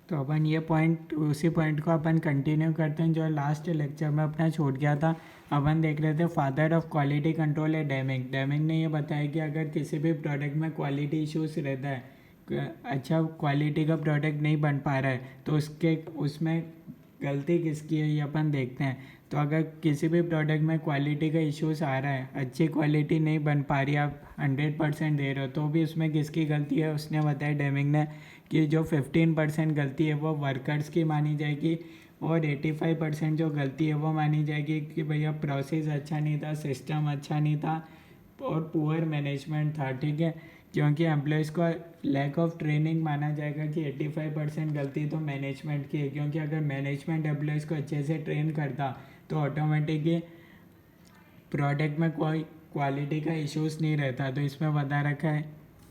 तो अपन ये पॉइंट उसी पॉइंट को अपन कंटिन्यू करते हैं जो लास्ट लेक्चर में अपना छूट गया था। अपन देख रहे थे फादर ऑफ क्वालिटी कंट्रोल है डेमिंग। डेमिंग ने ये बताया कि अगर किसी भी प्रोडक्ट में क्वालिटी इश्यूज रहता है, अच्छा क्वालिटी का प्रोडक्ट नहीं बन पा रहा है, तो उसमें गलती किसकी है ये अपन देखते हैं। तो अगर किसी भी प्रोडक्ट में क्वालिटी का इश्यूज आ रहा है, अच्छी क्वालिटी नहीं बन पा रही, आप 100% दे रहे हो, तो भी उसमें किसकी गलती है उसने बताया डेमिंग ने कि जो 15% गलती है वो वर्कर्स की मानी जाएगी और 85% जो गलती है वो मानी जाएगी कि भैया प्रोसेस अच्छा नहीं था, सिस्टम अच्छा नहीं था और पुअर मैनेजमेंट था। ठीक है, क्योंकि एम्प्लॉयज़ को लैक ऑफ ट्रेनिंग माना जाएगा कि 85% गलती तो मैनेजमेंट की है, क्योंकि अगर मैनेजमेंट एम्प्लॉयज़ को अच्छे से ट्रेन करता तो ऑटोमेटिकली प्रोडक्ट में कोई क्वालिटी का इश्यूज नहीं रहता। तो इसमें बता रखा है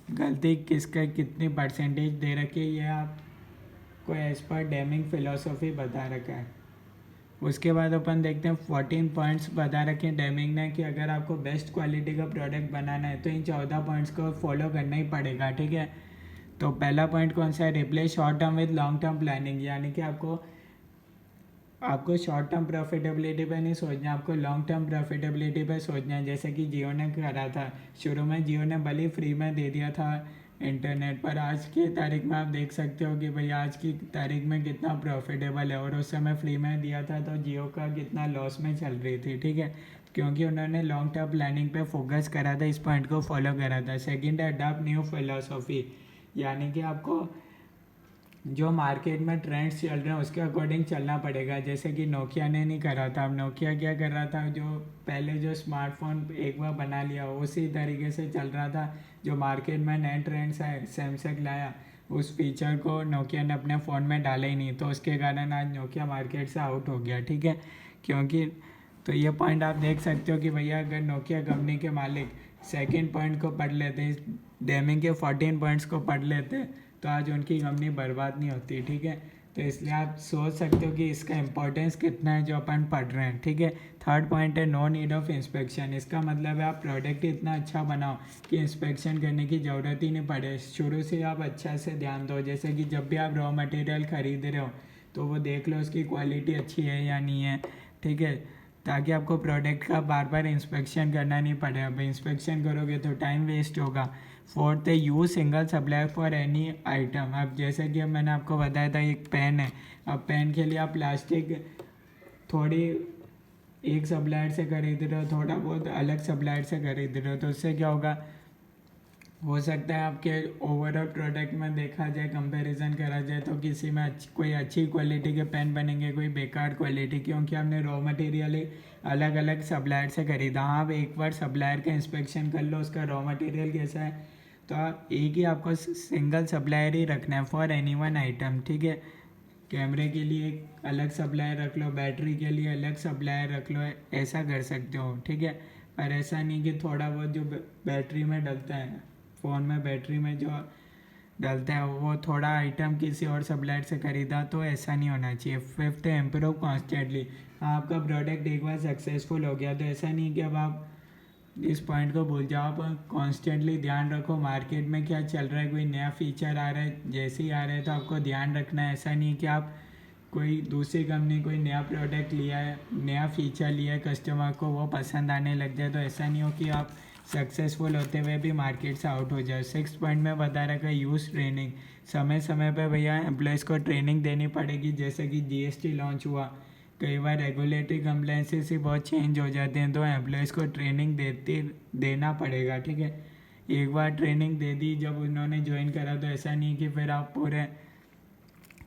गलती किसका कितनी परसेंटेज दे रखी है, ये आपको एज पर डेमिंग फिलोसॉफी बता रखा है। उसके बाद अपन देखते हैं 14 पॉइंट्स बता रखे हैं डेमिंग ने कि अगर आपको बेस्ट क्वालिटी का प्रोडक्ट बनाना है तो इन 14 पॉइंट्स को फॉलो करना ही पड़ेगा। ठीक है, तो पहला पॉइंट कौन सा है, replace short term with long term planning. यानी कि आपको शॉर्ट टर्म प्रॉफिटेबिलिटी पे नहीं सोचना, आपको लॉन्ग टर्म प्रॉफिटेबिलिटी पे सोचना है। जैसे कि जियो ने करा था शुरू में, जियो ने भले फ्री में दे दिया था इंटरनेट पर, आज की तारीख में आप देख सकते हो कि भाई आज की तारीख में कितना प्रॉफिटेबल है, और उस समय फ्री में दिया था तो जियो का कितना लॉस में चल रही थी। ठीक है, क्योंकि उन्होंने लॉन्ग टर्म प्लानिंग पे फोकस करा था, इस पॉइंट को फॉलो करा था। सेकंड है अडॉप्ट न्यू फिलोसॉफी। यानी कि आपको जो मार्केट में ट्रेंड्स चल रहे हैं उसके अकॉर्डिंग चलना पड़ेगा। जैसे कि नोकिया ने नहीं करा था, अब नोकिया क्या कर रहा था, जो पहले जो स्मार्टफोन एक बार बना लिया उसी तरीके से चल रहा था। जो मार्केट में नए ट्रेंड्स आए, सैमसंग लाया, उस फीचर को नोकिया ने अपने फ़ोन में डाला ही नहीं, तो उसके कारण आज नोकिया मार्केट से आउट हो गया। ठीक है, क्योंकि तो ये पॉइंट आप देख सकते हो कि भैया अगर नोकिया कंपनी के मालिक सेकंड पॉइंट को पढ़ लेते, इस डेमिंग के 14 पॉइंट्स को पढ़ लेते, तो आज उनकी कंपनी बर्बाद नहीं होती। ठीक है, तो इसलिए आप सोच सकते हो कि इसका इंपॉर्टेंस कितना है जो अपन पढ़ रहे हैं। ठीक है, थर्ड पॉइंट है नो नीड ऑफ इंस्पेक्शन। इसका मतलब है आप प्रोडक्ट इतना अच्छा बनाओ कि इंस्पेक्शन करने की ज़रूरत ही नहीं पड़े, शुरू से आप अच्छा से ध्यान दो। जैसे कि जब भी आप रॉ मटेरियल खरीद रहे हो तो वो देख लो उसकी क्वालिटी अच्छी है या नहीं है। ठीक है, ताकि आपको प्रोडक्ट का बार बार इंस्पेक्शन करना नहीं पड़े। अब इंस्पेक्शन करोगे तो टाइम वेस्ट होगा। फोर्थ है use single supplier for any item. अब जैसे कि मैंने आपको बताया था एक पेन है, अब पेन के लिए आप प्लास्टिक थोड़ी एक सप्लायर से खरीद रहे हो, थोड़ा बहुत अलग सप्लायर से खरीद रहे हो, तो उससे क्या होगा, हो सकता है आपके ओवरऑल प्रोडक्ट में देखा जाए, कंपैरिजन करा जाए तो किसी में कोई अच्छी क्वालिटी के पेन बनेंगे, कोई बेकार क्वालिटी, क्योंकि आपने रॉ मटेरियल ही अलग अलग सप्लायर से खरीदा। हाँ, आप एक बार सप्लायर का इंस्पेक्शन कर लो उसका रॉ मटेरियल कैसा है, तो आप एक ही आपको सिंगल सप्लायर ही रखना है फॉर एनी वन आइटम। ठीक है, कैमरे के लिए एक अलग सप्लायर रख लो, बैटरी के लिए अलग सप्लायर रख लो, ऐसा कर सकते हो। ठीक है, पर ऐसा नहीं कि थोड़ा बहुत जो बैटरी में डलता है, फ़ोन में बैटरी में जो डलता है वो थोड़ा आइटम किसी और सप्लायर से खरीदा, तो ऐसा नहीं होना चाहिए। फिफ्थ है इम्प्रूव कॉन्स्टेंटली। आपका प्रोडक्ट एक बार सक्सेसफुल हो गया तो ऐसा नहीं कि अब आप इस पॉइंट को भूल जाओ, आप कॉन्स्टेंटली ध्यान रखो मार्केट में क्या चल रहा है, कोई नया फीचर आ रहा है, जैसे ही आ रहा है तो आपको ध्यान रखना है। ऐसा नहीं कि आप कोई दूसरी कंपनी कोई नया प्रोडक्ट लिया है, नया फीचर लिया है, कस्टमर को वो पसंद आने लग जाए, तो ऐसा नहीं हो कि आप सक्सेसफुल होते हुए भी मार्केट से आउट हो जाए। सिक्स पॉइंट में बता रखा है यूज़ ट्रेनिंग। समय समय पे भैया एम्प्लॉयज़ को ट्रेनिंग देनी पड़ेगी। जैसे कि जीएसटी लॉन्च हुआ, कई बार रेगुलेटरी कंप्लाइंसेस ही बहुत चेंज हो जाते हैं, तो एम्प्लॉयज़ को ट्रेनिंग देना पड़ेगा। ठीक है, एक बार ट्रेनिंग दे दी जब उन्होंने ज्वाइन करा, तो ऐसा नहीं कि फिर आप पूरे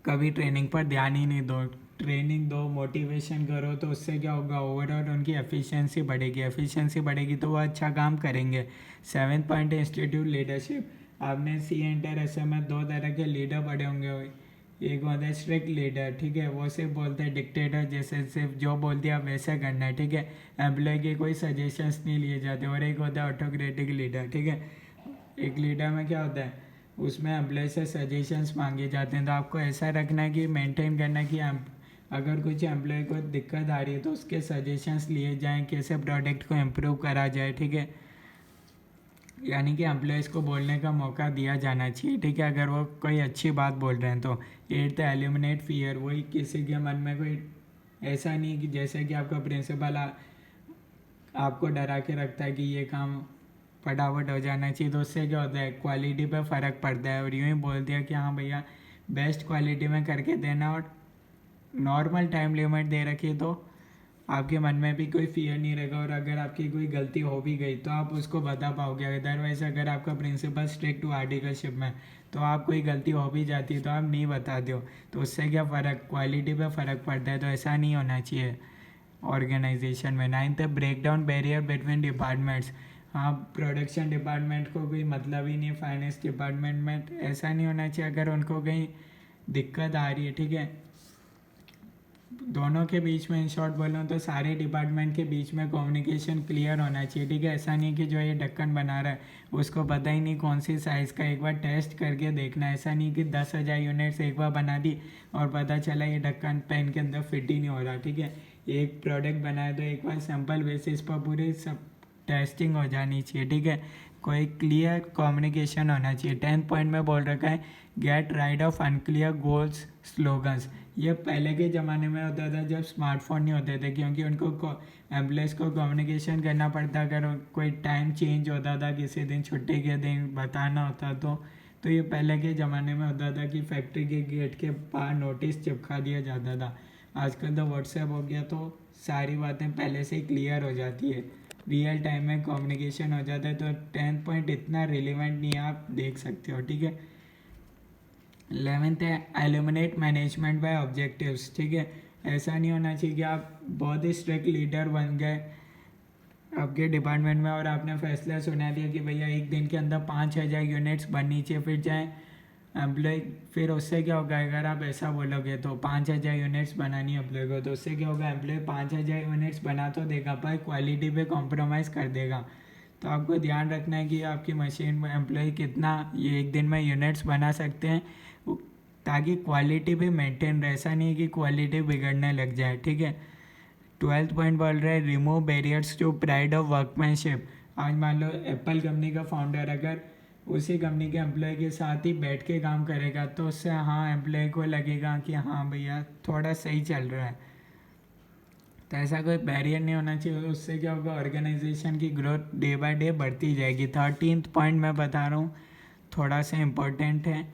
कभी ट्रेनिंग पर ध्यान ही नहीं दो। ट्रेनिंग दो, मोटिवेशन करो, तो उससे क्या होगा, ओवरऑल उनकी एफिशिएंसी बढ़ेगी। एफिशिएंसी बढ़ेगी तो वो अच्छा काम करेंगे। सेवेंथ पॉइंट है इंस्टीट्यूट लीडरशिप। आपने सी एंटर एस में दो तरह के लीडर पढ़े होंगे। एक होता है स्ट्रिक्ट लीडर, ठीक है, वो सिर्फ बोलते हैं डिक्टेटर जैसे, सिर्फ जो बोल दिया वैसे करना है। ठीक है, एम्प्लॉय के कोई सजेशंस नहीं लिए जाते। और एक होता है ऑटोक्रेटिक लीडर। ठीक है, एक लीडर में क्या होता है, उसमें एम्प्लॉय से सजेशंस मांगे जाते हैं। तो आपको ऐसा रखना है कि मेंटेन करना है कि अगर कुछ एम्प्लॉय को दिक्कत आ रही है तो उसके सजेशंस लिए जाएं, कैसे प्रोडक्ट को इम्प्रूव करा जाए। ठीक है, यानी कि एम्प्लॉयज़ को बोलने का मौका दिया जाना चाहिए, ठीक है, अगर वो कोई अच्छी बात बोल रहे हैं तो। एट द एलिमिनेट फियर, वही किसी के मन में कोई ऐसा नहीं कि जैसे कि आपका प्रिंसिपल आपको डरा के रखता है कि ये काम फटाफट हो जाना चाहिए, तो उससे क्या होता है, क्वालिटी पे फ़र्क पड़ता है। और यूँ ही बोल दिया कि हाँ भैया बेस्ट क्वालिटी में करके देना और नॉर्मल टाइम लिमिट दे रखी, तो आपके मन में भी कोई फियर नहीं रहेगा। और अगर आपकी कोई गलती हो भी गई तो आप उसको बता पाओगे। अदरवाइज अगर आपका प्रिंसिपल स्ट्रिक्ट टू आर्टिकलशिप में, तो आप कोई गलती हो भी जाती है तो आप नहीं बताते हो, तो उससे क्या फ़र्क, क्वालिटी पे फ़र्क पड़ता है। तो ऐसा नहीं होना चाहिए ऑर्गेनाइजेशन में। नाइन्थ है break down barrier between departments. हाँ, प्रोडक्शन डिपार्टमेंट को कोई मतलब ही नहीं, फाइनेंस डिपार्टमेंट में ऐसा नहीं होना चाहिए। अगर उनको कहीं दिक्कत आ रही है, ठीक है, दोनों के बीच में इन शॉर्ट बोलूँ तो सारे डिपार्टमेंट के बीच में कम्युनिकेशन क्लियर होना चाहिए, ठीक है। ऐसा नहीं कि जो ये ढक्कन बना रहा है उसको पता ही नहीं कौन सी साइज़ का, एक बार टेस्ट करके देखना है। ऐसा नहीं कि 10,000 यूनिट्स एक बार बना दी और पता चला ये ढक्कन पेन के अंदर फिट ही नहीं हो रहा, ठीक है। एक प्रोडक्ट बनाए तो एक बार सैम्पल बेसिस पर पूरी सब टेस्टिंग हो जानी चाहिए, ठीक है। कोई क्लियर कम्युनिकेशन होना चाहिए। 10th पॉइंट में बोल रखा है get rid of unclear goals slogans. ये पहले के ज़माने में होता था जब स्मार्टफोन नहीं होते थे, क्योंकि उनको एम्प्लॉयज़ को कम्युनिकेशन करना पड़ता, अगर कोई टाइम चेंज होता था, किसी दिन छुट्टी के दिन बताना होता तो ये पहले के ज़माने में होता था कि फैक्ट्री के गेट के बाहर नोटिस चिपका दिया जाता था। आजकल तो व्हाट्सएप हो गया तो सारी बातें पहले से ही क्लियर हो जाती है, रियल टाइम में कम्युनिकेशन हो जाता है। तो 10th पॉइंट इतना रिलेवेंट नहीं है, आप देख सकते हो, ठीक है। 11th है एलिमिनेट मैनेजमेंट बाय ऑब्जेक्टिव्स, ठीक है। ऐसा नहीं होना चाहिए कि आप बहुत ही स्ट्रिक्ट लीडर बन गए आपके डिपार्टमेंट में और आपने फैसला सुना दिया कि भैया एक दिन के अंदर 5,000 यूनिट्स बननी चाहिए, फिर चाहे एम्प्लॉय, फिर उससे क्या होगा, अगर आप ऐसा बोलोगे तो 5,000 यूनिट्स बनानी है एम्प्लॉय को, तो उससे क्या होगा, एम्प्लॉय 5,000 यूनिट्स बना तो देगा पर क्वालिटी पे कॉम्प्रोमाइज़ कर देगा। तो आपको ध्यान रखना है कि आपकी मशीन में एम्प्लॉय कितना ये एक दिन में यूनिट्स बना सकते हैं, ताकि क्वालिटी भी मेंटेन रहे। ऐसा नहीं है कि क्वालिटी बिगड़ने लग जाए, ठीक है। 12th पॉइंट बोल रहे हैं remove barriers to pride of workmanship. आज मान लो एप्पल कंपनी का फाउंडर अगर उसी कंपनी के एम्प्लॉय के साथ ही बैठ के काम करेगा तो उससे हाँ एम्प्लॉय को लगेगा कि हाँ भैया थोड़ा सही चल रहा है। तो ऐसा कोई बैरियर नहीं होना चाहिए, उससे क्या होगा, ऑर्गेनाइजेशन की ग्रोथ डे बाय डे बढ़ती जाएगी। 13th पॉइंट मैं बता रहा हूँ, थोड़ा सा इम्पोर्टेंट है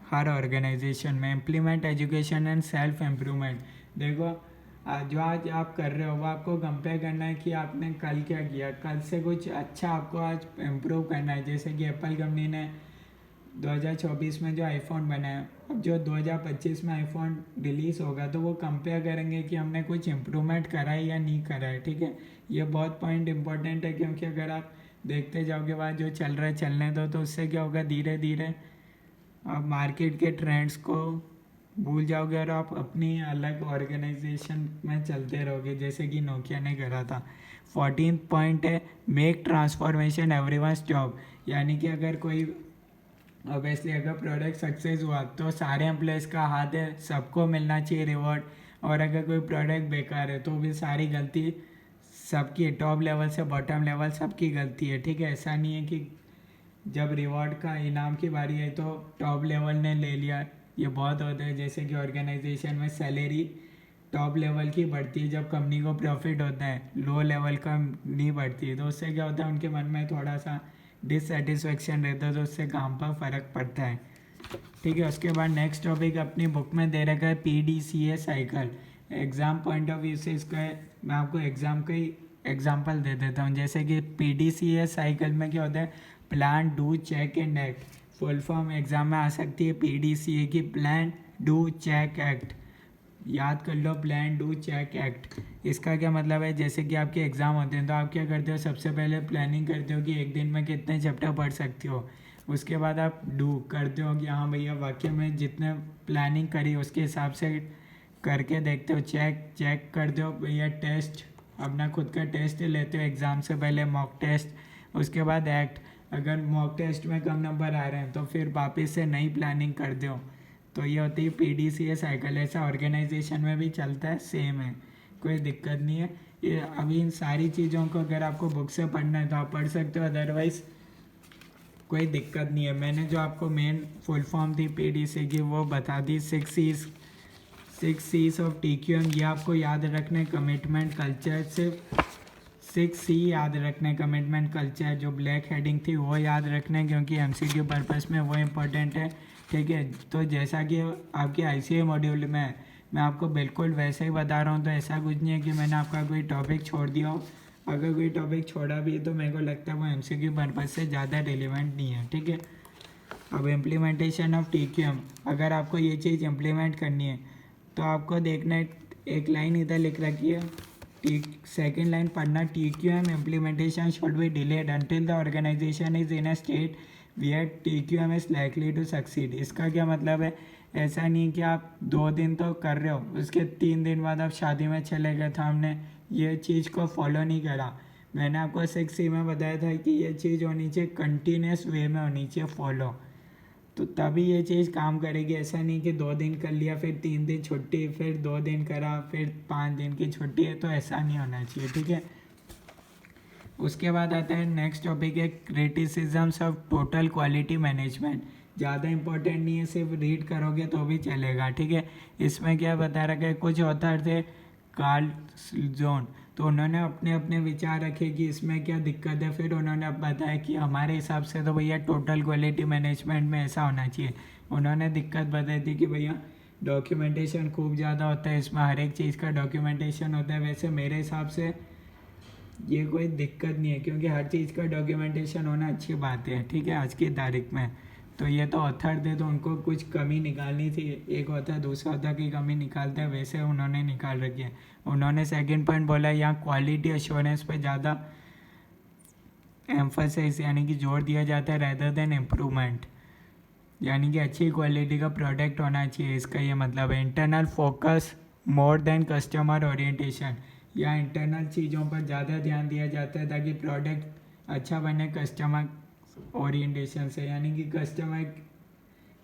हर ऑर्गेनाइजेशन में, implement education and self improvement. देखो जो आज आप कर रहे हो वो आपको कंपेयर करना है कि आपने कल क्या किया, कल से कुछ अच्छा आपको आज इम्प्रूव करना है। जैसे कि एप्पल कंपनी ने 2024 में जो आईफोन बनाया, अब जो 2025 में आईफोन रिलीज़ होगा तो वो कंपेयर करेंगे कि हमने कुछ इम्प्रूवमेंट करा है या नहीं करा है, ठीक है। ये बहुत पॉइंट इंपॉर्टेंट है, क्योंकि अगर आप देखते जाओगे बाद जो चल रहा है चलने दो, तो उससे क्या होगा, धीरे धीरे आप मार्केट के ट्रेंड्स को भूल जाओगे और आप अपनी अलग ऑर्गेनाइजेशन में चलते रहोगे, जैसे कि नोकिया ने करा था। 14th पॉइंट है मेक ट्रांसफॉर्मेशन एवरीवन्स जॉब। यानी कि अगर कोई ऑब्वियसली अगर प्रोडक्ट सक्सेस हुआ तो सारे एम्प्लॉयज़ का हाथ है, सबको मिलना चाहिए रिवॉर्ड। और अगर कोई प्रोडक्ट बेकार है तो भी सारी गलती सबकी, टॉप लेवल से बॉटम लेवल सबकी गलती है, ठीक है। ऐसा नहीं है कि जब रिवॉर्ड का इनाम की बारी है तो टॉप लेवल ने ले लिया, ये बहुत होता है। जैसे कि ऑर्गेनाइजेशन में सैलरी टॉप लेवल की बढ़ती है जब कंपनी को प्रॉफिट होता है, लो लेवल का नहीं बढ़ती है, तो उससे क्या होता है, उनके मन में थोड़ा सा डिससेटिस्फेक्शन रहता है, तो उससे काम पर फ़र्क पड़ता है, ठीक है। उसके बाद नेक्स्ट टॉपिक अपनी बुक में दे रखा है PDCA cycle. Exam point of view से इसका मैं आपको एग्ज़ाम का ही एग्जाम्पल दे देता हूँ। जैसे कि PDCA साइकिल में क्या होता है, plan, do, check and act. Full form exam में आ सकती है PDCA की, प्लान, डू, चेक, एक्ट। याद कर लो, प्लान, डू, चेक, एक्ट। इसका क्या मतलब है, जैसे कि आपके एग्ज़ाम होते हैं तो आप क्या करते हो, सबसे पहले प्लानिंग करते हो कि एक दिन में कितने चैप्टर पढ़ सकते हो। उसके बाद आप डू करते हो कि हाँ भैया वाकई में जितने प्लानिंग करी उसके हिसाब से करके देखते हो। चेक करते हो भैया, टेस्ट अपना खुद का टेस्ट लेते हो एग्ज़ाम से पहले, मॉक टेस्ट। उसके बाद एक्ट, अगर मॉक टेस्ट में कम नंबर आ रहे हैं तो फिर वापस से नई प्लानिंग करते हो। तो ये होती है PDCA साइकिल। ऐसा ऑर्गेनाइजेशन में भी चलता है, सेम है, कोई दिक्कत नहीं है। ये अभी इन सारी चीज़ों को अगर आपको बुक से पढ़ना है तो आप पढ़ सकते हो, अदरवाइज़ कोई दिक्कत नहीं है। मैंने जो आपको मेन फुल फॉर्म थी PDC की वो बता दी। 6 C's ऑफ TQM ये आपको याद रखना है। कमिटमेंट कल्चर, सिर्फ 6C याद रखना है। कमिटमेंट कल्चर जो ब्लैक हेडिंग थी वो याद रखना है, क्योंकि MCQ पर्पस में वो इम्पोर्टेंट है। ठीक है, तो जैसा कि आपके ICA मॉड्यूल में मैं आपको बिल्कुल वैसे ही बता रहा हूँ, तो ऐसा कुछ नहीं है कि मैंने आपका कोई टॉपिक छोड़ दिया हो। अगर कोई टॉपिक छोड़ा भी है तो मेरे को लगता है वो MCQ पर्पस से ज़्यादा रिलेवेंट नहीं है। ठीक है, अब इम्प्लीमेंटेशन ऑफ TQM, अगर आपको ये चीज़ इम्प्लीमेंट करनी है तो आपको देखना है, एक लाइन इधर लिख रखी है, सेकेंड लाइन पढ़ना, TQM implementation should be delayed until the organisation is in a state where TQM is likely to succeed. इसका क्या मतलब है? ऐसा नहीं कि आप 2 दिन तो कर रहे हो, उसके 3 दिन बाद आप शादी में चले गए थे, हमने ये चीज़ को फॉलो नहीं करा। मैंने आपको 6C में बताया था कि ये चीज़ होनी चाहिए कंटिन्यूस वे में होनी चाहिए फॉलो, तो तभी ये चीज़ काम करेगी। ऐसा नहीं कि 2 दिन कर लिया फिर 3 दिन छुट्टी, फिर 2 दिन करा फिर 5 दिन की छुट्टी है, तो ऐसा नहीं होना चाहिए। ठीक है, उसके बाद आता है नेक्स्ट टॉपिक है criticisms of total quality management. ज़्यादा इंपॉर्टेंट नहीं है, सिर्फ रीड करोगे तो भी चलेगा। ठीक है, इसमें क्या बता रखा है, कुछ ऑथर थे कार्ल जोन, तो उन्होंने अपने अपने विचार रखे कि इसमें क्या दिक्कत है। फिर उन्होंने अब बताया कि हमारे हिसाब से तो भैया टोटल क्वालिटी मैनेजमेंट में ऐसा होना चाहिए। उन्होंने दिक्कत बताई थी कि भैया डॉक्यूमेंटेशन खूब ज़्यादा होता है, इसमें हर एक चीज़ का डॉक्यूमेंटेशन होता है। वैसे मेरे हिसाब से ये कोई दिक्कत नहीं है, क्योंकि हर चीज़ का डॉक्यूमेंटेशन होना अच्छी बात है। ठीक है, आज की तारीख में तो ये तो ऑथर थे, तो उनको कुछ कमी निकालनी थी। एक ऑथर दूसरा ऑथर की कमी निकालते हैं, वैसे उन्होंने निकाल रखी है। उन्होंने सेकंड पॉइंट बोला, यहाँ क्वालिटी एश्योरेंस पे ज़्यादा एम्फोसिस यानी कि जोर दिया जाता है रेदर देन इम्प्रूवमेंट, यानी कि अच्छी क्वालिटी का प्रोडक्ट होना चाहिए। इसका ये मतलब है internal focus more than customer orientation, या इंटरनल चीज़ों पर ज़्यादा ध्यान दिया जाता है ताकि प्रोडक्ट अच्छा बने कस्टमर ओरिएंटेशन से, यानी कि कस्टमर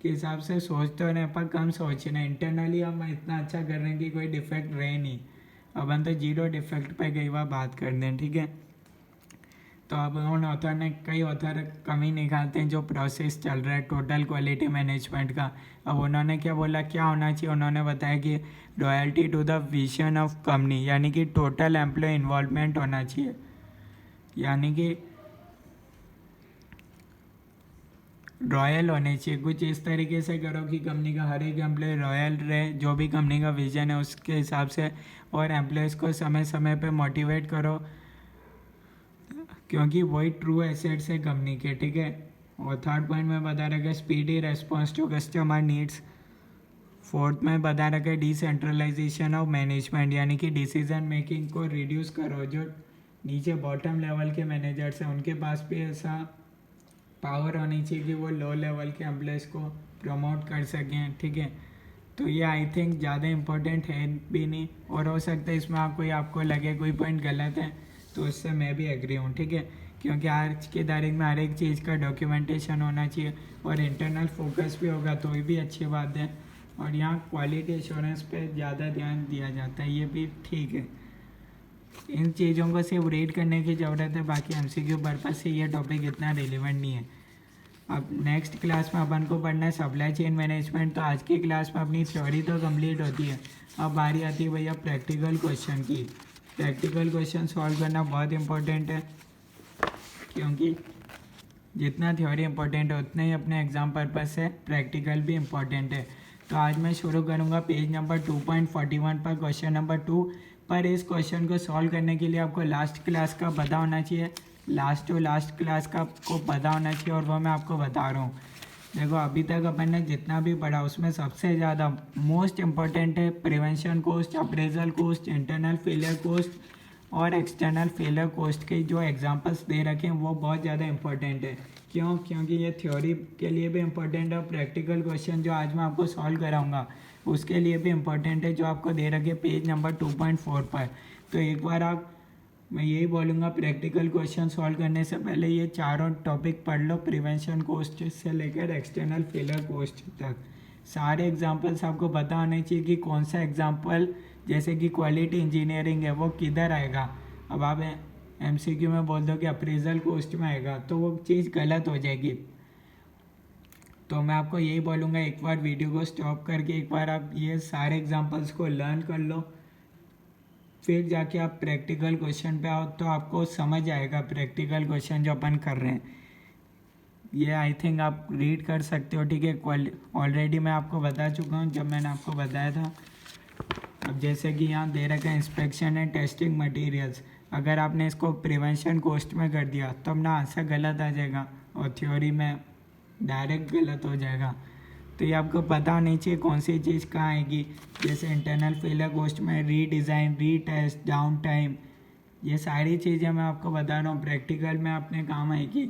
के हिसाब से सोचते हो पर कम सोचना। इंटरनली हम इतना अच्छा कर रहे हैं कि कोई डिफेक्ट रहे नहीं, अब हम तो 0 डिफेक्ट पे कई बार बात कर दें। ठीक है, तो अब उन ऑथर ने कई ऑथर कमी निकालते हैं जो प्रोसेस चल रहा है टोटल क्वालिटी मैनेजमेंट का। अब उन्होंने क्या बोला क्या होना चाहिए, उन्होंने बताया कि royalty to the vision of company, यानी कि टोटल एम्प्लॉय इन्वॉल्वमेंट होना चाहिए। यानी कि रॉयल होने चाहिए, कुछ इस तरीके से करो कि कंपनी का हर एक एम्प्लॉय रॉयल रहे, जो भी कंपनी का विजन है उसके हिसाब से, और एम्प्लॉयज़ को समय समय पे मोटिवेट करो, क्योंकि वही ट्रू एसेट्स है कंपनी के। ठीक है, और थर्ड पॉइंट में बता रखा speedy response to customer needs. Fourth में बता रखा डिसेंट्रलाइजेशन ऑफ मैनेजमेंट, यानी कि डिसीजन मेकिंग को रिड्यूस करो। जो नीचे बॉटम लेवल के मैनेजर्स हैं उनके पास भी ऐसा पावर होनी चाहिए कि वो लो लेवल के एम्प्लॉयज़ को प्रमोट कर सकें। ठीक है, तो ये आई थिंक ज़्यादा इम्पोर्टेंट है भी नहीं, और हो सकता है इसमें आपको लगे कोई पॉइंट गलत है तो उससे मैं भी एग्री हूँ। ठीक है, क्योंकि आज की तारीख में हर एक चीज़ का डॉक्यूमेंटेशन होना चाहिए और इंटरनल फोकस भी होगा तो ये भी अच्छी बात है। और यहाँ क्वालिटी एश्योरेंस पे ज़्यादा ध्यान दिया जाता है, ये भी ठीक है। इन चीज़ों को सिर्फ रीड करने की ज़रूरत है, बाकी MCQ पर्पज से ये टॉपिक इतना रिलेवेंट नहीं है। अब नेक्स्ट क्लास में अपन को पढ़ना है सप्लाई चेन मैनेजमेंट। तो आज की क्लास में अपनी थ्योरी तो कंप्लीट होती है, अब बारी आती है भैया प्रैक्टिकल क्वेश्चन की। प्रैक्टिकल क्वेश्चन सॉल्व करना बहुत इंपॉर्टेंट है, क्योंकि जितना थ्योरी इंपॉर्टेंट है उतना ही अपने एग्जाम पर्पज से प्रैक्टिकल भी इम्पॉर्टेंट है। तो आज मैं शुरू करूँगा पेज नंबर 2.41 पर क्वेश्चन नंबर 2 पर। इस क्वेश्चन को सॉल्व करने के लिए आपको लास्ट क्लास का पता होना चाहिए, लास्ट टू लास्ट क्लास का आपको पता होना चाहिए, और वो मैं आपको बता रहा हूँ। देखो अभी तक अपन ने जितना भी पढ़ा उसमें सबसे ज़्यादा मोस्ट इम्पॉर्टेंट है prevention cost, appraisal cost, internal failure cost और एक्सटर्नल फेलियर कॉस्ट के जो एग्जांपल्स दे रखे हैं वो बहुत ज़्यादा इंपॉर्टेंट है। क्यों? क्योंकि ये थ्योरी के लिए भी इम्पोर्टेंट है, और प्रैक्टिकल क्वेश्चन जो आज मैं आपको सॉल्व कराऊंगा उसके लिए भी इम्पोर्टेंट है, जो आपको दे रखे पेज नंबर 2.4 पर। तो एक बार मैं यही बोलूँगा प्रैक्टिकल क्वेश्चन सॉल्व करने से पहले ये चारों टॉपिक पढ़ लो, प्रिवेंशन कॉस्ट से लेकर एक्सटर्नल फेलियर कॉस्ट तक। सारे एग्जांपल्स आपको पता होने चाहिए कि कौन सा एग्जांपल, जैसे कि क्वालिटी इंजीनियरिंग है वो किधर आएगा। अब आप MCQ में बोल दो कि अप्रेजल कॉस्ट में आएगा तो वो चीज़ गलत हो जाएगी। तो मैं आपको यही बोलूँगा, एक बार वीडियो को स्टॉप करके एक बार आप ये सारे एग्जांपल्स को लर्न कर लो, फिर जाके आप प्रैक्टिकल क्वेश्चन पे आओ तो आपको समझ आएगा प्रैक्टिकल क्वेश्चन जो अपन कर रहे हैं। ये आई थिंक आप रीड कर सकते हो, ठीक है। ऑलरेडी मैं आपको बता चुका हूँ जब मैंने आपको बताया था। अब जैसे कि यहाँ दे रखा है इंस्पेक्शन एंड टेस्टिंग मटेरियल्स, अगर आपने इसको प्रिवेंशन कॉस्ट में कर दिया तो अपना आंसर गलत आ जाएगा और थ्योरी में डायरेक्ट गलत हो जाएगा। तो ये आपको पता होनी चाहिए कौन सी चीज़ कहाँ आएगी। जैसे इंटरनल फेलियर कॉस्ट में रीडिज़ाइन, रीटेस्ट, डाउन टाइम, ये सारी चीज़ें मैं आपको बता रहा हूँ प्रैक्टिकल में अपने काम आएगी,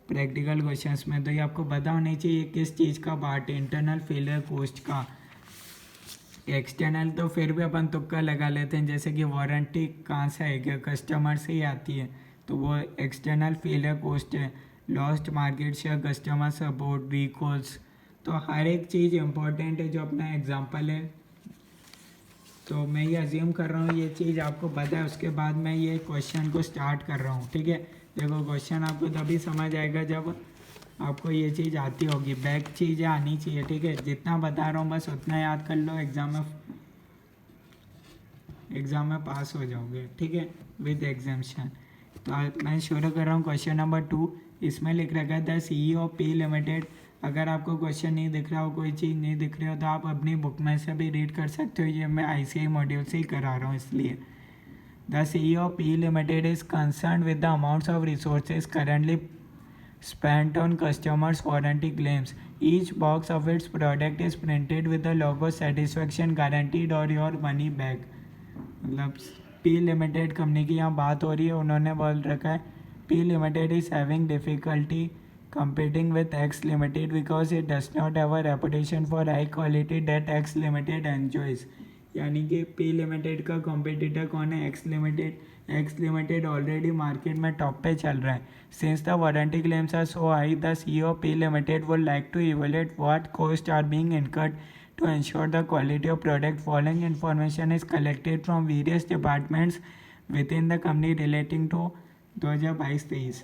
प्रैक्टिकल क्वेश्चंस में। तो ये आपको पता होनी चाहिए किस चीज़ का पार्ट है इंटरनल फेलियर कॉस्ट का। एक्सटर्नल तो फिर भी अपन तुक्का लगा लेते हैं, जैसे कि वारंटी कहाँ से आएगी, कस्टमर से ही आती है, तो वो एक्सटर्नल फेलियर कॉस्ट है। Lost market share, customer support, recalls, तो हर एक चीज़ इम्पोर्टेंट है जो अपना एग्जांपल है। तो मैं ये अज्यूम कर रहा हूँ ये चीज़ आपको पता है, उसके बाद मैं ये क्वेश्चन को स्टार्ट कर रहा हूँ, ठीक है। देखो क्वेश्चन आपको तभी समझ आएगा जब आपको ये चीज़ आती होगी, बैक चीज़ें आनी चाहिए, ठीक है। जितना बता रहा हूँ बस उतना याद कर लो, एग्ज़ाम में पास हो जाओगे, ठीक है, विद एग्जाम्शन। तो मैं शुरू कर रहा हूँ क्वेश्चन नंबर 2। इसमें लिख रखा है the CEO of P limited. अगर आपको क्वेश्चन नहीं दिख रहा हो, कोई चीज़ नहीं दिख रही हो, तो आप अपनी बुक में से भी रीड कर सकते हो। ये मैं ICAI मॉड्यूल से ही करा रहा हूँ इसलिए। The CEO of P limited is concern with the amounts of resources currently spent on customers' warranty claims. Each box of its product is printed with the logo satisfaction guaranteed or your money back. मतलब P limited company की यहाँ बात हो रही है, उन्होंने बोल रखा है P limited is having difficulty competing with X Limited because it does not have a reputation for high quality that X Limited enjoys. यानी कि पी लिमिटेड का कॉम्पिटिटर कौन है, X limited. X limited already market में top पे चल रहा है। Since the warranty claims are so high, the CEO of P limited would like to evaluate what cost are being incurred to ensure the quality of product. Following information is collected from various departments within the company relating to 2022-23।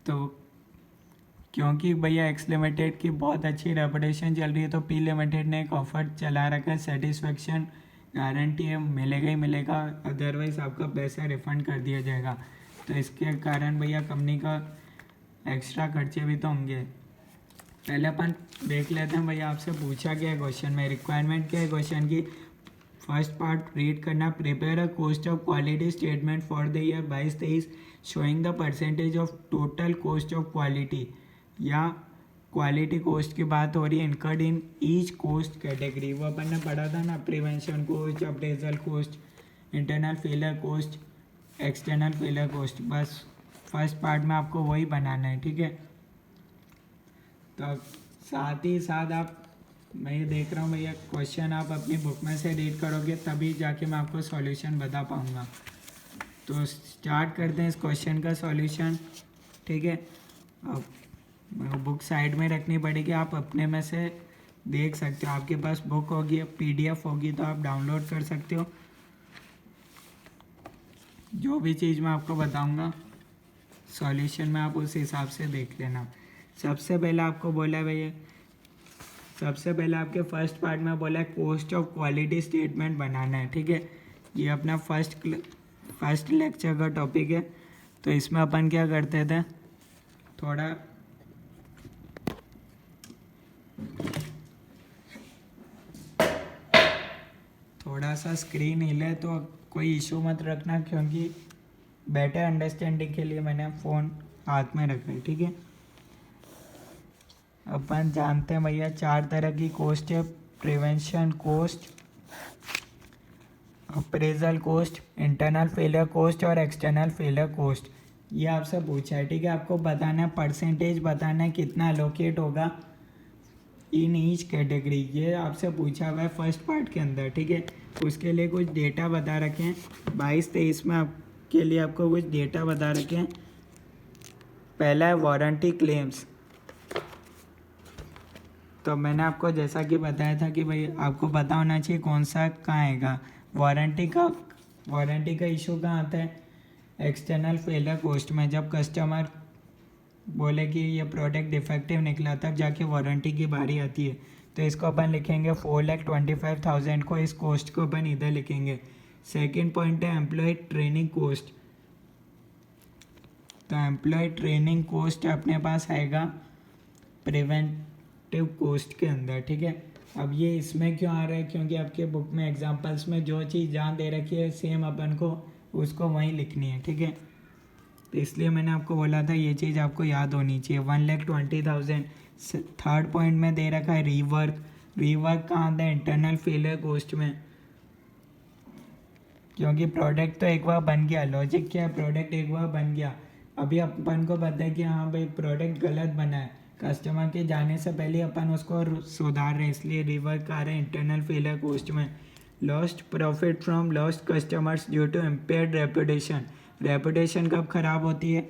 तो क्योंकि भैया x limited की बहुत अच्छी reputation चल रही है तो पी लिमिटेड ने एक ऑफर चला रखा है, सेटिस्फेक्शन गारंटी है, मिलेगा ही मिलेगा, अदरवाइज आपका पैसा रिफंड कर दिया जाएगा। तो इसके कारण भैया कंपनी का एक्स्ट्रा खर्चे भी तो होंगे। पहले अपन देख लेते हैं भैया आपसे पूछा गया है क्वेश्चन में, रिक्वायरमेंट क्या है क्वेश्चन की। फर्स्ट पार्ट रीड करना, prepare a cost of quality statement for the year 22-23 showing the percentage of total cost of quality, या क्वालिटी कॉस्ट की बात हो रही है incurred in each cost category. वो अपन ने पढ़ा था ना, prevention cost, appraisal cost, internal failure cost, external failure cost. बस फर्स्ट पार्ट में आपको वही बनाना है, ठीक है। तो साथ ही साथ आप, मैं ये देख रहा हूँ भैया क्वेश्चन आप अपनी बुक में से रीड करोगे तभी जाके मैं आपको सॉल्यूशन बता पाऊँगा। तो स्टार्ट करते हैं इस क्वेश्चन का सॉल्यूशन, ठीक है। अब बुक साइड में रखनी पड़ेगी, आप अपने में से देख सकते हो, आपके पास बुक होगी, PDF होगी तो आप डाउनलोड कर सकते हो। जो भी चीज़ मैं आपको बताऊँगा सॉल्यूशन में आप उस हिसाब से देख लेना। सबसे पहले आपको बोला है भैया, सबसे पहले आपके फर्स्ट पार्ट में बोला है कॉस्ट ऑफ क्वालिटी स्टेटमेंट बनाना है, ठीक है। ये अपना फर्स्ट लेक्चर का टॉपिक है। तो इसमें अपन क्या करते थे, थोड़ा सा स्क्रीन हिले तो कोई इशू मत रखना, क्योंकि बेटर अंडरस्टैंडिंग के लिए मैंने फ़ोन हाथ में रखा है, ठीक है। अपन जानते हैं भैया 4 तरह की कॉस्ट है, prevention cost, appraisal cost, internal failure cost और एक्सटर्नल फेलियर कॉस्ट। ये आपसे पूछा है, ठीक है। आपको बताना है, परसेंटेज बताना है कितना एलोकेट होगा इन ईच कैटेगरी, ये आपसे पूछा हुआ है फर्स्ट पार्ट के अंदर, ठीक है। उसके लिए कुछ डेटा बता रखे हैं 22-23 में, आपके लिए आपको कुछ डेटा बता रखे हैं। पहला है वारंटी क्लेम्स। तो मैंने आपको जैसा कि बताया था कि भाई आपको पता होना चाहिए कौन सा कहाँ आएगा। वारंटी का इशू कहाँ आता है, एक्सटर्नल फेलियर कॉस्ट में, जब कस्टमर बोले कि ये प्रोडक्ट डिफेक्टिव निकला, तब जाके वारंटी की बारी आती है। तो इसको अपन लिखेंगे 4,25,000 को, इस कॉस्ट को अपन इधर लिखेंगे। सेकंड पॉइंट है एम्प्लॉय ट्रेनिंग कॉस्ट। तो एम्प्लॉय ट्रेनिंग कॉस्ट अपने पास आएगा प्रिवेंटिव कॉस्ट के अंदर, ठीक है। अब ये इसमें क्यों आ रहा है, क्योंकि आपके बुक में एग्जांपल्स में जो चीज़ जहाँ दे रखी है सेम अपन को उसको वहीं लिखनी है, ठीक है। तो इसलिए मैंने आपको बोला था ये चीज़ आपको याद होनी चाहिए। 1,20,000। थर्ड पॉइंट में दे रखा है रीवर्क। रीवर्क कहाँ आता है, इंटरनल फेलियर कॉस्ट में, क्योंकि प्रोडक्ट तो एक बार बन गया। लॉजिक क्या है, प्रोडक्ट एक बार बन गया, अभी अपन को पता है कि हाँ भाई प्रोडक्ट गलत बना है, कस्टमर के जाने से पहले अपन उसको सुधार रहे हैं, इसलिए रिवर्क आ रहे हैं इंटरनल फेलियर कॉस्ट में। Lost profit from lost customers due to impaired reputation. Reputation कब खराब होती है,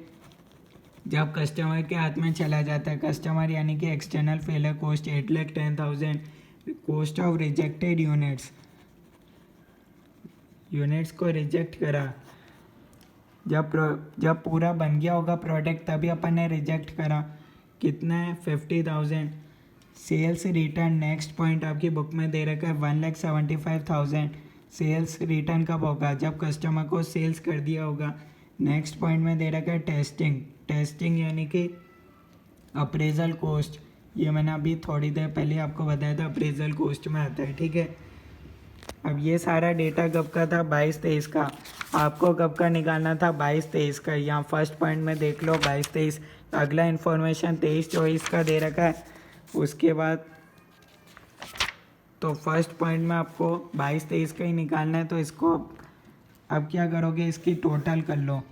जब कस्टमर के हाथ में चला जाता है कस्टमर, यानी कि external failure cost 8,10,000। Cost of rejected units को रिजेक्ट करा, जब पूरा बन गया होगा प्रोडक्ट तभी अपन ने रिजेक्ट करा, कितना है 50,000। सेल्स रिटर्न, नेक्स्ट पॉइंट आपकी बुक में दे रखा है 1,75,000। सेल्स रिटर्न कब होगा, जब कस्टमर को सेल्स कर दिया होगा। नेक्स्ट पॉइंट में दे रखा है टेस्टिंग यानी कि अप्रेजल कॉस्ट। ये मैंने अभी थोड़ी देर पहले आपको बताया था, अप्रेजल कॉस्ट में आता है, ठीक है। अब ये सारा डेटा कब का था, 22-23 का। आपको कब का निकालना था, 22-23 का। यहाँ फर्स्ट पॉइंट में देख लो 22-23। अगला इन्फॉर्मेशन 23-24 का दे रखा है। उसके बाद तो फर्स्ट पॉइंट में आपको 22-23 का ही निकालना है, तो इसको अब क्या करोगे, इसकी टोटल कर लो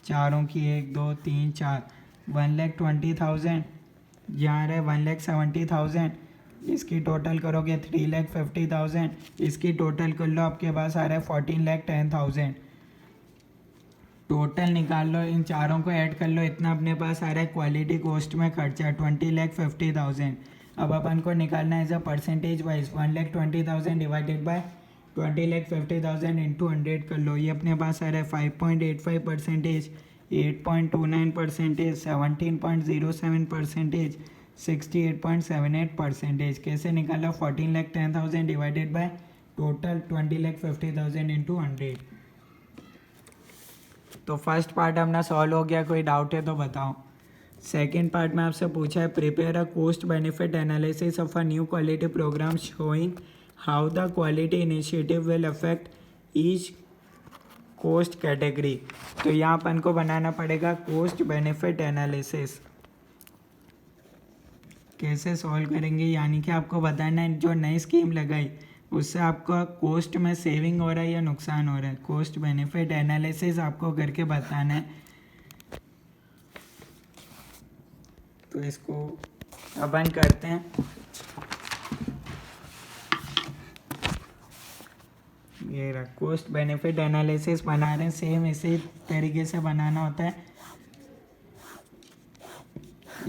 चारों की, 1 2 3 4। 1,20,000 यहाँ रहे 1,70,000, इसकी टोटल करोगे 3,50,000, इसकी टोटल कर लो, आपके पास आ रहा है 14,10,000। टोटल निकाल लो, इन चारों को ऐड कर लो, इतना अपने पास आ रहा है क्वालिटी कॉस्ट में खर्चा 20,50,000। अब अपन को निकालना है as a percentage wise, 1,20,000 divided by 20,50,000 into 100 कर लो। ये अपने पास आ रहा है 5.85%, 8.29%, 17.07%, 68.78%। कैसे निकाला, 14,10,000 डिवाइडेड बाय टोटल 20,50,000 इंटू 100। तो फर्स्ट पार्ट अपना सॉल्व हो गया, कोई डाउट है तो बताओ। सेकेंड पार्ट में आपसे पूछा है prepare a cost benefit analysis of a new quality programme showing how the quality initiative will affect each cost category. तो यहाँ अपन को बनाना पड़ेगा कॉस्ट बेनिफिट एनालिसिस। कैसे सॉल्व करेंगे, यानी कि आपको बताना है जो नई स्कीम लगाई उससे आपका कॉस्ट में सेविंग हो रहा है या नुकसान हो रहा है। कॉस्ट बेनिफिट एनालिसिस आपको करके बताना है। तो इसको अपन करते हैं। ये रहा, कॉस्ट बेनिफिट एनालिसिस बना रहे हैं, सेम इसी तरीके से बनाना होता है।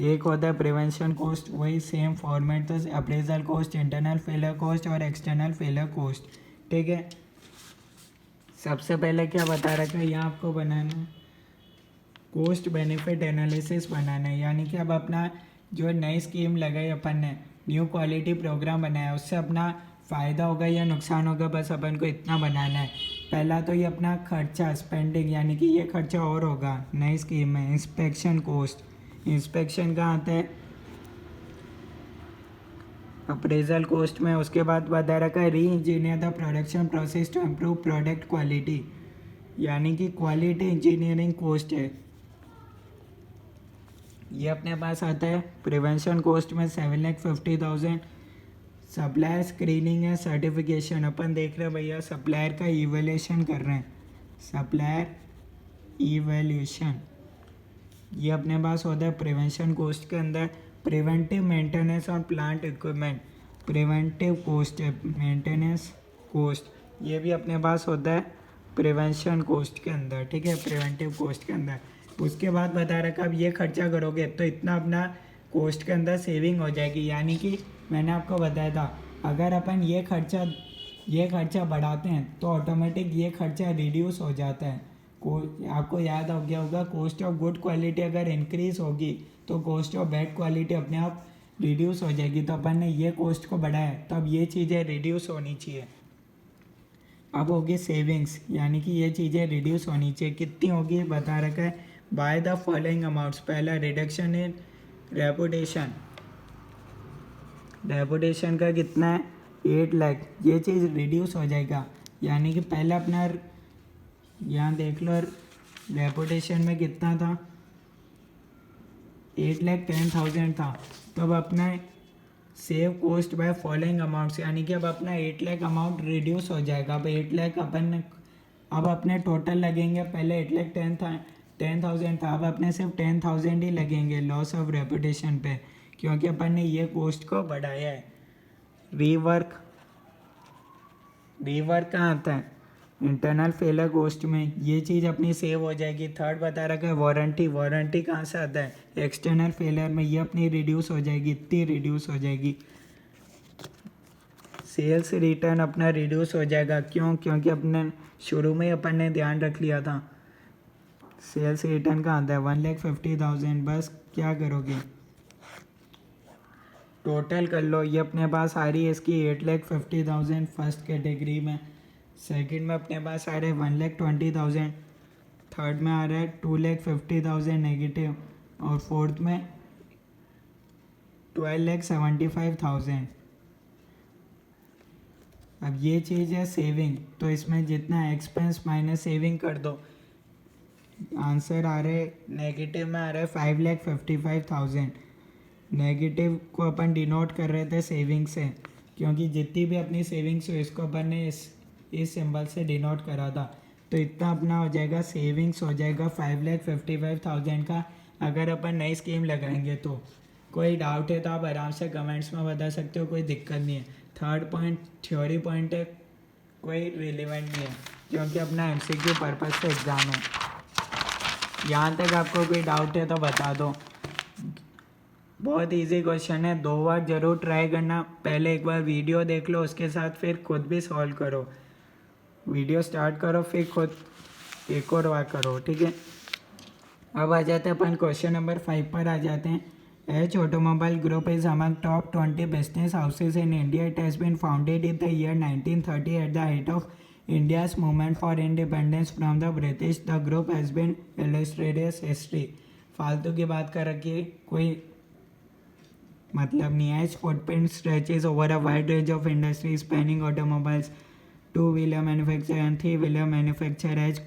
एक होता है प्रिवेंशन कॉस्ट, वही सेम फॉर्मेट, तो appraisal cost, internal failure cost और एक्सटर्नल फेलियर कॉस्ट, ठीक है। सबसे पहले क्या बता रखा है, यहाँ आपको बनाना है कॉस्ट बेनिफिट एनालिसिस बनाना है, यानी कि अब अपना जो नई स्कीम लगाई अपन ने, न्यू क्वालिटी प्रोग्राम बनाया, उससे अपना फ़ायदा होगा या नुकसान होगा, बस अपन को इतना बनाना है। पहला तो ये अपना खर्चा स्पेंडिंग, यानी कि ये खर्चा और होगा नई स्कीम में। इंस्पेक्शन कॉस्ट, इंस्पेक्शन कहाँ आता है, अप्रेजल कॉस्ट में। उसके बाद बता रखा है reengineer the production process to improve product quality, यानी कि क्वालिटी इंजीनियरिंग कॉस्ट है। ये अपने पास आता है प्रिवेंशन कॉस्ट में 7,50,000। सप्लायर स्क्रीनिंग है सर्टिफिकेशन, अपन देख रहे हैं भैया सप्लायर का इवैल्यूएशन कर रहे हैं, सप्लायर इवैल्यूएशन, ये अपने पास होता है प्रिवेंशन कॉस्ट के अंदर। प्रिवेंटिव मेंटेनेंस और प्लांट इक्विपमेंट, प्रिवेंटिव कॉस्ट है, मेंटेनेंस कॉस्ट, ये भी अपने पास होता है प्रिवेंशन कॉस्ट के अंदर, ठीक है, प्रिवेंटिव कॉस्ट के अंदर। उसके बाद बता रखा अब ये खर्चा करोगे तो इतना अपना कॉस्ट के अंदर सेविंग हो जाएगी, यानी कि मैंने आपको बताया था अगर अपन ये खर्चा बढ़ाते हैं तो ऑटोमेटिक ये खर्चा रिड्यूस हो जाता है आपको याद हो गया होगा, कॉस्ट ऑफ गुड क्वालिटी अगर इंक्रीज होगी तो कॉस्ट ऑफ बैड क्वालिटी अपने आप रिड्यूस हो जाएगी। तो अपन ने ये कॉस्ट को बढ़ाया, तो अब ये चीज़ें रिड्यूस होनी चाहिए। अब होगी सेविंग्स, यानी कि ये चीज़ें रिड्यूस होनी चाहिए। कितनी होगी बता रखा है, बाय द फॉलोइंग अमाउंट्स। पहला रिडक्शन इन रेपुटेशन, रेपुटेशन का कितना है 8 लाख, ये चीज़ रिड्यूस हो जाएगा। यानी कि पहले अपना यहाँ देख लो, रेपुटेशन में कितना था 8,10,000 था। तो अब अपना save cost by following amounts, यानी कि अब अपना 8 लाख अमाउंट रिड्यूस हो जाएगा। अब 8 लाख अपन अब अपने टोटल लगेंगे, पहले 8,10,000 था, अब अपने सिर्फ 10,000 ही लगेंगे लॉस ऑफ रेपुटेशन पे, क्योंकि अपन ने ये कॉस्ट को बढ़ाया है। रीवर्क कहाँ आता है, इंटरनल फेलर कॉस्ट में, ये चीज़ अपनी सेव हो जाएगी। थर्ड बता रखा है वारंटी कहाँ से आता है, एक्सटर्नल फेलर में, ये अपनी रिड्यूस हो जाएगी, इतनी रिड्यूस हो जाएगी। सेल्स रिटर्न अपना रिड्यूस हो जाएगा, क्यों, क्योंकि अपने शुरू में ही अपन ने ध्यान रख लिया था। सेल्स रिटर्न का आता है 1,50,000, बस क्या करोगे टोटल कर लो। ये अपने पास आ रही है इसकी 8,50,000 फर्स्ट कैटेगरी में, सेकंड में अपने पास आ रहे हैं 1,20,000, थर्ड में आ रहा है 2,50,000 नेगेटिव, और फोर्थ में 12,75,000। अब ये चीज़ है सेविंग, तो इसमें जितना एक्सपेंस माइनस सेविंग कर दो, आंसर आ रहे नेगेटिव में आ रहा है 5,55,000। नेगेटिव को अपन डिनोट कर रहे थे सेविंग से, क्योंकि जितनी भी अपनी सेविंग्स हो इसको अपन ने इस सिंबल से डिनोट करा था। तो इतना अपना हो जाएगा, सेविंग्स हो जाएगा 5,55,000 का, अगर अपन नई स्कीम लगाएंगे तो। कोई डाउट है तो आप आराम से कमेंट्स में बता सकते हो, कोई दिक्कत नहीं है। थर्ड पॉइंट थ्योरी पॉइंट है, कोई रिलेवेंट नहीं है, क्योंकि अपना MCQ पर्पज़ से एग्ज़ाम है। यहाँ तक आपको कोई डाउट है तो बता दो। बहुत इजी क्वेश्चन है, 2 बार ज़रूर ट्राई करना। पहले एक बार वीडियो देख लो, उसके साथ फिर खुद भी सॉल्व करो। वीडियो स्टार्ट करो फिर खुद एक और बार करो, ठीक है। अब आ जाते हैं अपन क्वेश्चन नंबर 5 पर आ जाते हैं। H automobile group is among top 20 business houses in India. It has been founded in the year 1930 at the height of India's movement for independence from the British. The group has been illustrious history. फालतू की बात कर रखी है, कोई मतलब नहीं है। Its footprint stretches over a wide range of industries spanning automobiles, two-wheeler manufacture and three-wheeler manufacture. H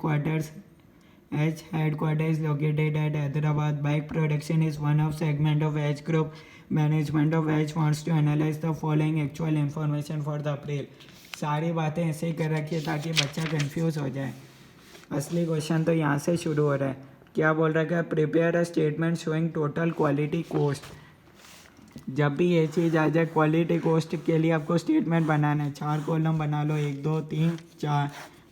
headquarters is located at Hyderabad. Bike production is one of segment of H group. Management of H wants to analyze the following actual information for the April. सारी बातें ऐसे ही कर रखी है ताकि बच्चा confuse हो जाए। असली क्वेश्चन तो यहाँ से शुरू हो रहा है। क्या बोल रखा है, prepare a statement showing total quality cost. जब भी ये चीज़ आ जाए क्वालिटी कॉस्ट के लिए आपको स्टेटमेंट बनाना है। 4 कॉलम बना लो, 1 2 3 4।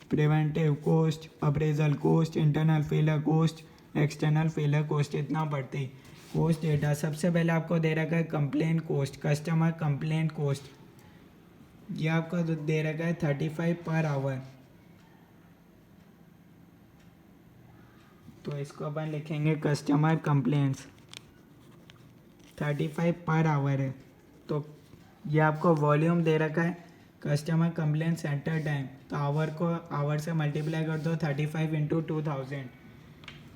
Preventive cost, appraisal cost, internal failure cost, external failure cost, इतना पड़ती कॉस्ट डेटा। सबसे पहले आपको दे रखा है complaint cost, customer complaint cost. ये आपको दे रखा है 35 पर आवर, तो इसको अपन लिखेंगे कस्टमर कंप्लेंट्स 35 पर आवर है। तो ये आपको वॉल्यूम दे रखा है कस्टमर कंप्लेंट सेंटर टाइम, तो आवर को आवर से मल्टीप्लाई कर दो 35 इंटू 2000।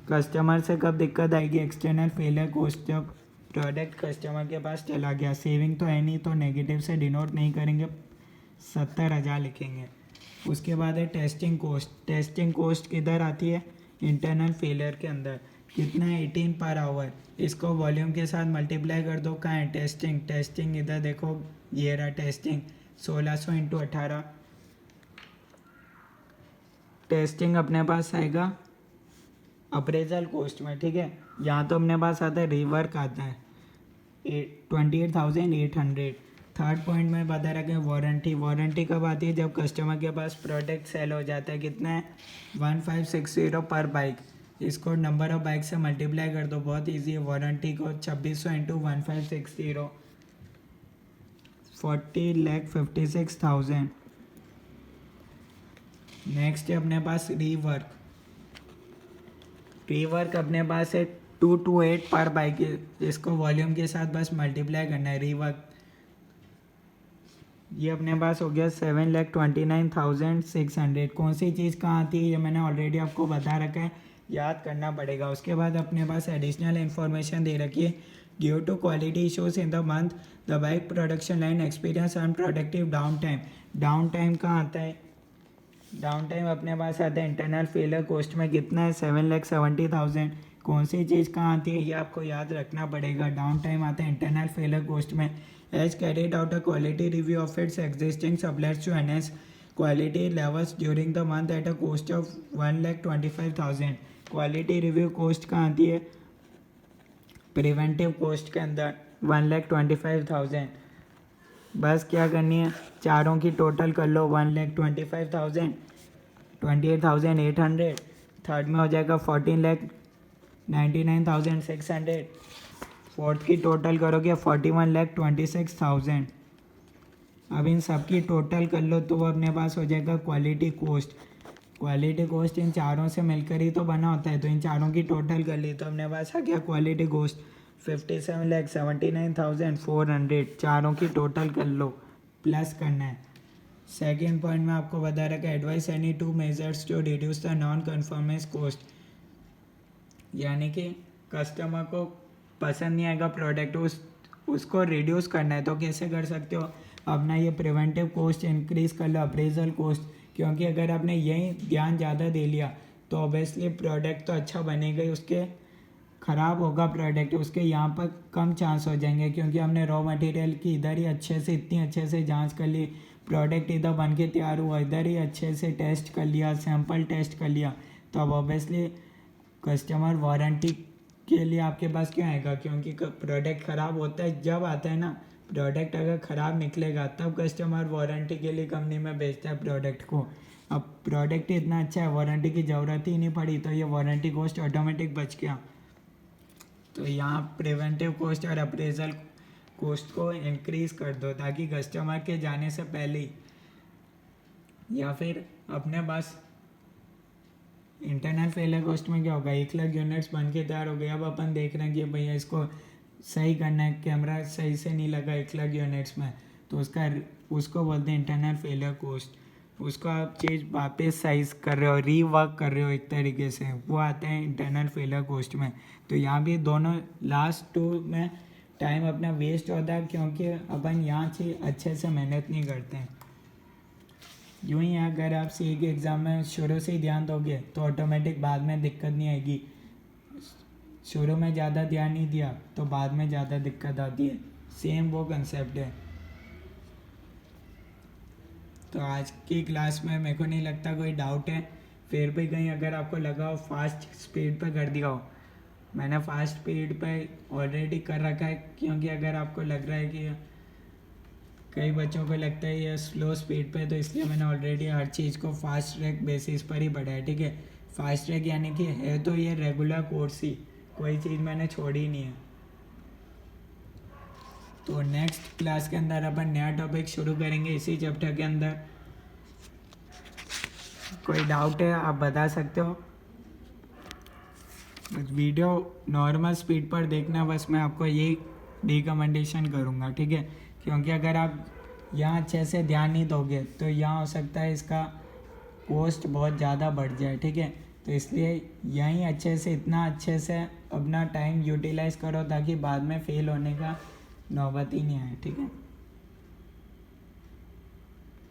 कस्टमर से कब दिक्कत आएगी, एक्सटर्नल फेलियर कॉस्ट, जब प्रोडक्ट कस्टमर के पास चला गया। सेविंग तो है नहीं तो नेगेटिव से डिनोट नहीं करेंगे, 70,000 लिखेंगे। उसके बाद है टेस्टिंग कॉस्ट। टेस्टिंग कॉस्ट किधर आती है, इंटरनल फेलियर के अंदर। कितना है 18 पर आवर, इसको वॉल्यूम के साथ मल्टीप्लाई कर दो। कहाँ है टेस्टिंग इधर देखो, ये रहा टेस्टिंग 1600 इंटू 18। टेस्टिंग अपने पास आएगा अप्रेजल कॉस्ट में, ठीक है। यहाँ तो अपने पास आता है रिवर्क आता है 28,800। थर्ड पॉइंट में बता रखा है वारंटी कब आती है, जब कस्टमर के पास प्रोडक्ट सेल हो जाता है। कितना है 1560 पर बाइक, इसको नंबर ऑफ बाइक से मल्टीप्लाई कर दो, बहुत इजी है। वारंटी को 2600 इंटू 1560, 40,56,000। नेक्स्ट है अपने पास रीवर्क। रीवर्क अपने पास है 228 पर बाइक, इसको वॉल्यूम के साथ बस मल्टीप्लाई करना है। रीवर्क ये अपने पास हो गया 7,29,600। कौन सी चीज़ कहाँ आती है ये मैंने ऑलरेडी आपको बता रखा है, याद करना पड़ेगा। उसके बाद अपने पास एडिशनल इन्फॉर्मेशन दे रखी है। Due to quality issues in the month the bike production line experience unproductive down time. Down time कहाँ आता है? डाउन टाइम अपने पास आता है इंटरनल फेलियर कॉस्ट में कितना है 7,70,000। कौन सी चीज़ कहाँ आती है ये आपको याद रखना पड़ेगा। डाउन टाइम आता है इंटरनल फेलियर कॉस्ट में। H carried out a quality review of its existing suppliers to enhance quality levels during the month at a cost of 1,25,000। Quality review cost कहाँ आती है? प्रिवेंटिव कॉस्ट के अंदर 1,25,000। बस क्या करनी है, चारों की टोटल कर लो। 1,25,000, 28,800। थर्ड में हो जाएगा 14,99,600। फोर्थ की टोटल करोगे 41,26,000। अब इन सब की टोटल कर लो तो वो अपने पास हो जाएगा quality cost. Quality cost in चारों से मिलकर ही तो बना होता है, तो इन चारों की टोटल कर ली तो अपने पास आ गया क्वालिटी कॉस्ट 57,79,400। चारों की टोटल कर लो, प्लस करना है। सेकेंड पॉइंट में आपको बता रखा है advice any two measures to reduce the non conformance cost, यानी कि कस्टमर को पसंद नहीं आएगा प्रोडक्ट, उसको रिड्यूस करना है। तो कैसे कर सकते हो? अपना ये प्रिवेंटिव कॉस्ट इंक्रीज़ कर लो, अप्रेजल कॉस्ट। क्योंकि अगर आपने यही ध्यान ज़्यादा दे लिया तो ऑब्वियसली प्रोडक्ट तो अच्छा बनेगा ही, उसके ख़राब होगा प्रोडक्ट, उसके यहाँ पर कम चांस हो जाएंगे। क्योंकि हमने रॉ मटेरियल की इधर ही अच्छे से इतनी अच्छे से जांच कर ली, प्रोडक्ट इधर बन के तैयार हुआ, इधर ही अच्छे से टेस्ट कर लिया, सैंपल टेस्ट कर लिया, तो अब ऑब्वियसली कस्टमर वारंटी के लिए आपके पास क्यों आएगा? क्योंकि प्रोडक्ट ख़राब होता है जब आता है ना, प्रोडक्ट अगर ख़राब निकलेगा तब कस्टमर वारंटी के लिए कंपनी में बेचता है प्रोडक्ट को। अब प्रोडक्ट इतना अच्छा है, वारंटी की ज़रूरत ही नहीं पड़ी, तो ये वारंटी कॉस्ट ऑटोमेटिक बच गया। तो यहाँ प्रिवेंटिव कॉस्ट और अप्रेजल कॉस्ट को इंक्रीज़ कर दो ताकि कस्टमर के जाने से पहले ही, या फिर अपने पास इंटरनल फेलियर कॉस्ट में क्या होगा, 1,00,000 यूनिट्स बन के तैयार हो गए। अब अपन देख रहे हैं कि भैया इसको सही करना है, कैमरा सही से नहीं लगा 1,00,000 यूनिट्स में, तो उसको बोलते हैं इंटरनल फेलियर कॉस्ट। उसको आप चीज़ वापस साइज कर रहे हो, रीवर्क कर रहे हो एक तरीके से, वो आते हैं इंटरनल फेलियर कॉस्ट में। तो यहाँ भी दोनों लास्ट टू में टाइम अपना वेस्ट होता है क्योंकि अपन यहाँ से अच्छे से मेहनत नहीं करते हैं। यूँ ही अगर आप सी के एग्ज़ाम में शुरू से ही ध्यान दोगे तो ऑटोमेटिक बाद में दिक्कत नहीं आएगी। शुरू में ज़्यादा ध्यान नहीं दिया तो बाद में ज़्यादा दिक्कत आती है। सेम वो कंसेप्ट है। तो आज की क्लास में मेरे को नहीं लगता कोई डाउट है। फिर भी कहीं अगर आपको लगा हो फास्ट स्पीड पे कर दिया हो, मैंने फास्ट स्पीड पे ऑलरेडी कर रखा है, क्योंकि अगर आपको लग रहा है कि कई बच्चों को लगता है ये स्लो स्पीड पे, तो इसलिए मैंने ऑलरेडी हर चीज़ को फास्ट ट्रैक बेसिस पर ही बढ़ाया। ठीक है, फास्ट ट्रैक यानी कि है तो ये रेगुलर कोर्स ही, कोई चीज़ मैंने छोड़ी नहीं है। तो नेक्स्ट क्लास के अंदर अपन नया टॉपिक शुरू करेंगे इसी चैप्टर के अंदर। कोई डाउट है आप बता सकते हो। वीडियो नॉर्मल स्पीड पर देखना, बस मैं आपको यही रिकमेंडेशन करूँगा। ठीक है, क्योंकि अगर आप यहाँ अच्छे से ध्यान नहीं दोगे तो यहाँ हो सकता है इसका कॉस्ट बहुत ज़्यादा बढ़ जाए। ठीक है, तो इसलिए यहीं अच्छे से इतना अच्छे से अपना टाइम यूटिलाइज़ करो ताकि बाद में फेल होने का नौबत ही नहीं आए। ठीक है।